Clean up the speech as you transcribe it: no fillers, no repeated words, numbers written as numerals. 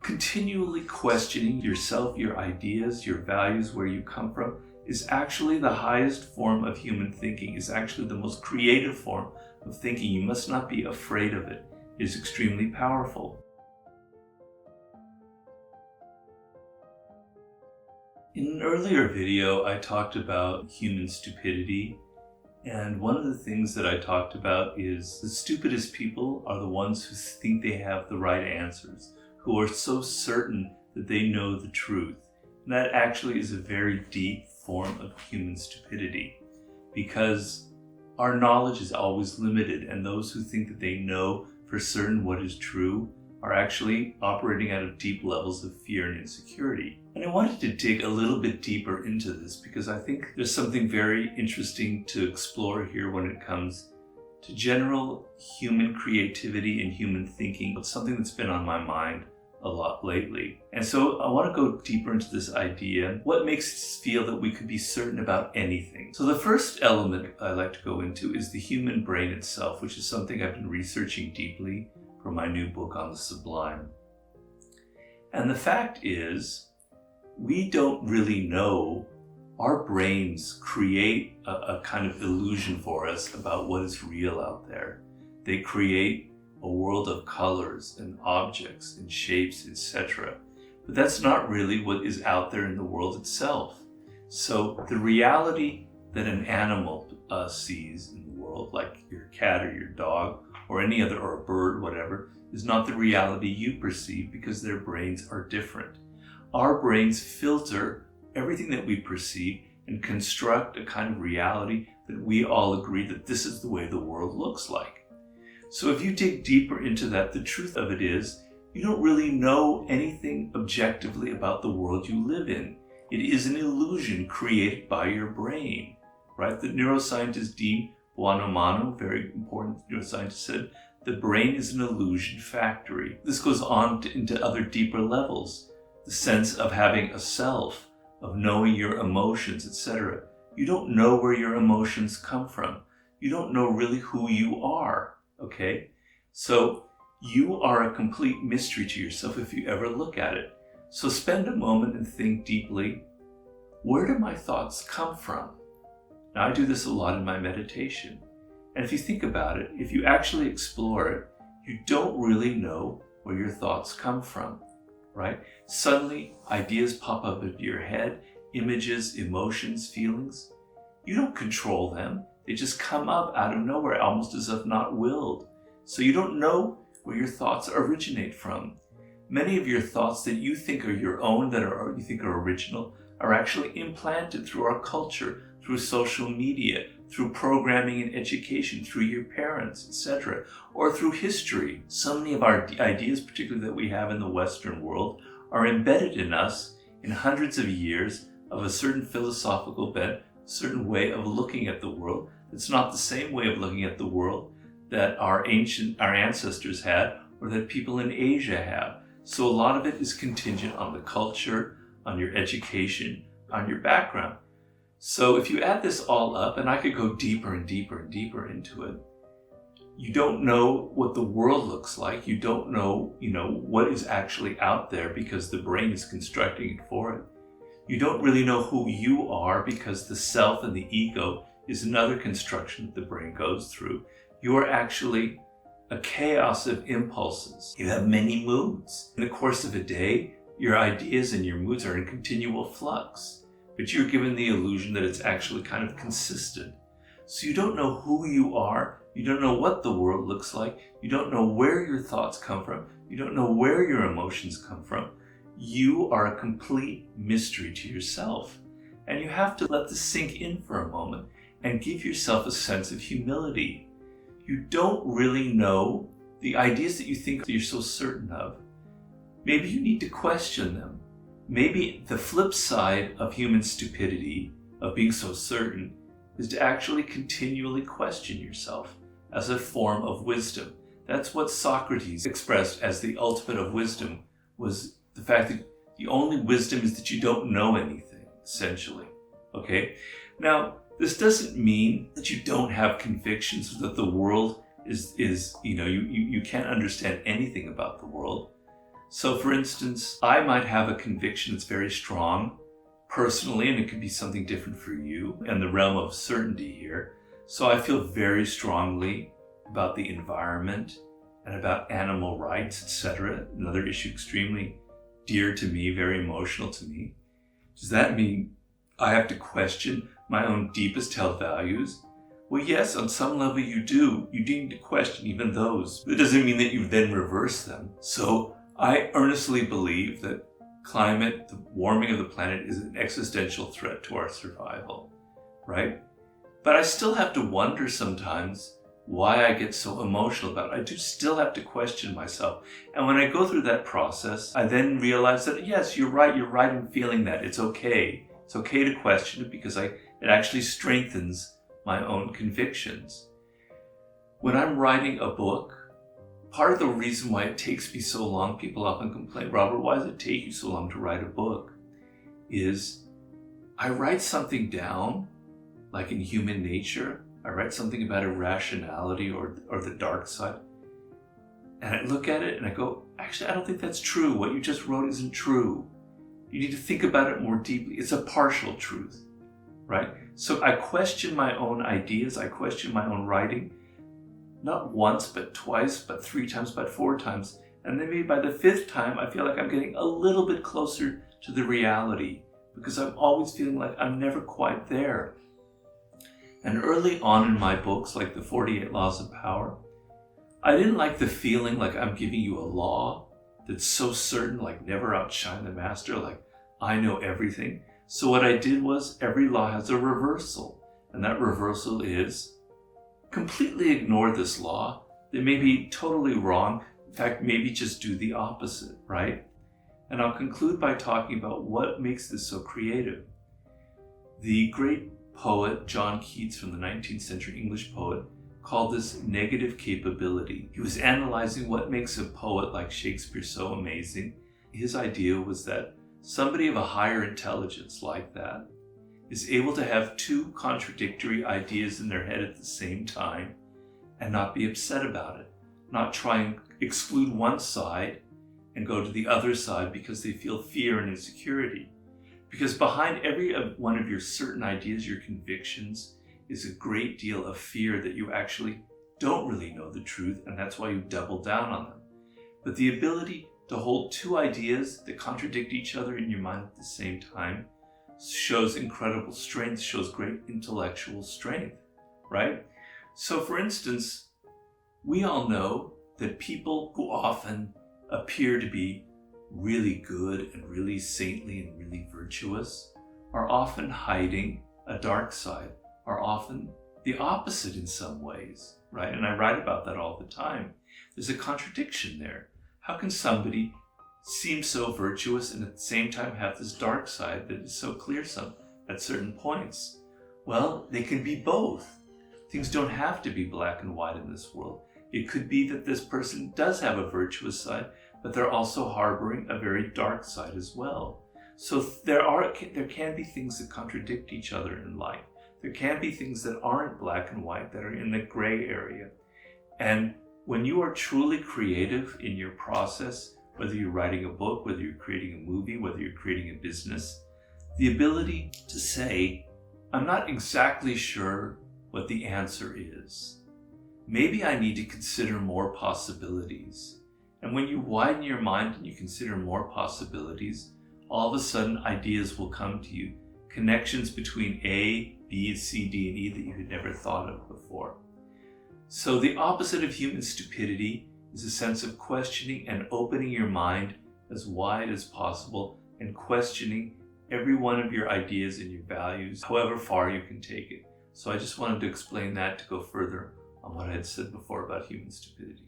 continually questioning yourself, your ideas, your values, where you come from, is actually the highest form of human thinking, is actually the most creative form of thinking. You must not be afraid of it. It is extremely powerful. In an earlier video, I talked about human stupidity, and one of the things that I talked about is the stupidest people are the ones who think they have the right answers, who are so certain that they know the truth. And that actually is a very deep form of human stupidity, because our knowledge is always limited, and those who think that they know for certain what is true are actually operating out of deep levels of fear and insecurity. And I wanted to dig a little bit deeper into this because I think there's something very interesting to explore here when it comes to general human creativity and human thinking. It's something that's been on my mind a lot lately. And so I want to go deeper into this idea. What makes us feel that we could be certain about anything? So the first element I like to go into is the human brain itself, which is something I've been researching deeply for my new book on the sublime. And the fact is, we don't really know. Our brains create a kind of illusion for us about what is real out there. They create a world of colors and objects and shapes, etc. But that's not really what is out there in the world itself. So the reality that an animal sees in the world, like your cat or your dog or any other, or a bird, whatever, is not the reality you perceive, because their brains are different. Our brains filter everything that we perceive and construct a kind of reality that we all agree that this is the way the world looks like. So if you dig deeper into that, the truth of it is, you don't really know anything objectively about the world you live in. It is an illusion created by your brain, right? The neuroscientist Dean Buonomano, very important neuroscientist, said, the brain is an illusion factory. This goes on into other deeper levels. The sense of having a self, of knowing your emotions, etc. You don't know where your emotions come from. You don't know really who you are, okay? So you are a complete mystery to yourself if you ever look at it. So spend a moment and think deeply, where do my thoughts come from? Now I do this a lot in my meditation. And if you think about it, if you actually explore it, you don't really know where your thoughts come from, right? Suddenly, ideas pop up into your head, images, emotions, feelings. You don't control them. They just come up out of nowhere, almost as if not willed. So you don't know where your thoughts originate from. Many of your thoughts that you think are your own, you think are original, are actually implanted through our culture, through social media, through programming and education, through your parents, etc., or through history. So many of our ideas, particularly that we have in the Western world, are embedded in us in hundreds of years of a certain philosophical bent, a certain way of looking at the world. It's not the same way of looking at the world that our ancestors had, or that people in Asia have. So a lot of it is contingent on the culture, on your education, on your background. So if you add this all up, and I could go deeper and deeper and deeper into it, you don't know what the world looks like. You don't know, what is actually out there because the brain is constructing it for it. You don't really know who you are because the self and the ego is another construction that the brain goes through. You are actually a chaos of impulses. You have many moods. In the course of a day, your ideas and your moods are in continual flux. But you're given the illusion that it's actually kind of consistent. So you don't know who you are, you don't know what the world looks like, you don't know where your thoughts come from, you don't know where your emotions come from. You are a complete mystery to yourself. And you have to let this sink in for a moment and give yourself a sense of humility. You don't really know the ideas that you think that you're so certain of. Maybe you need to question them. Maybe the flip side of human stupidity, of being so certain, is to actually continually question yourself as a form of wisdom. That's what Socrates expressed as the ultimate of wisdom, was the fact that the only wisdom is that you don't know anything, essentially. Okay? Now, this doesn't mean that you don't have convictions, or that the world is you can't understand anything about the world. So for instance, I might have a conviction that's very strong personally, and it could be something different for you in the realm of certainty here. So I feel very strongly about the environment and about animal rights, etc. Another issue extremely dear to me, very emotional to me. Does that mean I have to question my own deepest held values? Well, yes, on some level you do. You need to question even those. It doesn't mean that you then reverse them. So I earnestly believe that climate, the warming of the planet, is an existential threat to our survival, right? But I still have to wonder sometimes why I get so emotional about it. I do still have to question myself. And when I go through that process, I then realize that, yes, you're right in feeling that. It's okay. It's okay to question it because it actually strengthens my own convictions. When I'm writing a book, part of the reason why it takes me so long, people often complain, Robert, why does it take you so long to write a book? Is I write something down, like in human nature, I write something about irrationality or the dark side, and I look at it and I go, actually, I don't think that's true. What you just wrote isn't true. You need to think about it more deeply. It's a partial truth, right? So I question my own ideas. I question my own writing, not once, but twice, but 3 times, but 4 times. And then maybe by the 5th time, I feel like I'm getting a little bit closer to the reality because I'm always feeling like I'm never quite there. And early on in my books, like the 48 Laws of Power, I didn't like the feeling like I'm giving you a law that's so certain, like never outshine the master, like I know everything. So what I did was every law has a reversal. And that reversal is completely ignore this law. They may be totally wrong. In fact, maybe just do the opposite, right? And I'll conclude by talking about what makes this so creative. The great poet John Keats, from the 19th century English poet, called this negative capability. He was analyzing what makes a poet like Shakespeare so amazing. His idea was that somebody of a higher intelligence like that is able to have 2 contradictory ideas in their head at the same time and not be upset about it, not try and exclude one side and go to the other side because they feel fear and insecurity. Because behind every one of your certain ideas, your convictions, is a great deal of fear that you actually don't really know the truth, and that's why you double down on them. But the ability to hold 2 ideas that contradict each other in your mind at the same time shows incredible strength, shows great intellectual strength, right? So for instance, we all know that people who often appear to be really good and really saintly and really virtuous are often hiding a dark side, are often the opposite in some ways, right? And I write about that all the time. There's a contradiction there. How can somebody seem so virtuous and at the same time have this dark side that is so clear at certain points? Well, they can be both. Things don't have to be black and white in this world. It could be that this person does have a virtuous side, but they're also harboring a very dark side as well. So there can be things that contradict each other in life. There can be things that aren't black and white, that are in the gray area. And when you are truly creative in your process, whether you're writing a book, whether you're creating a movie, whether you're creating a business, the ability to say, I'm not exactly sure what the answer is. Maybe I need to consider more possibilities. And when you widen your mind and you consider more possibilities, all of a sudden ideas will come to you. Connections between A, B, C, D, and E that you had never thought of before. So the opposite of human stupidity is a sense of questioning and opening your mind as wide as possible and questioning every one of your ideas and your values, however far you can take it. So I just wanted to explain that to go further on what I had said before about human stupidity.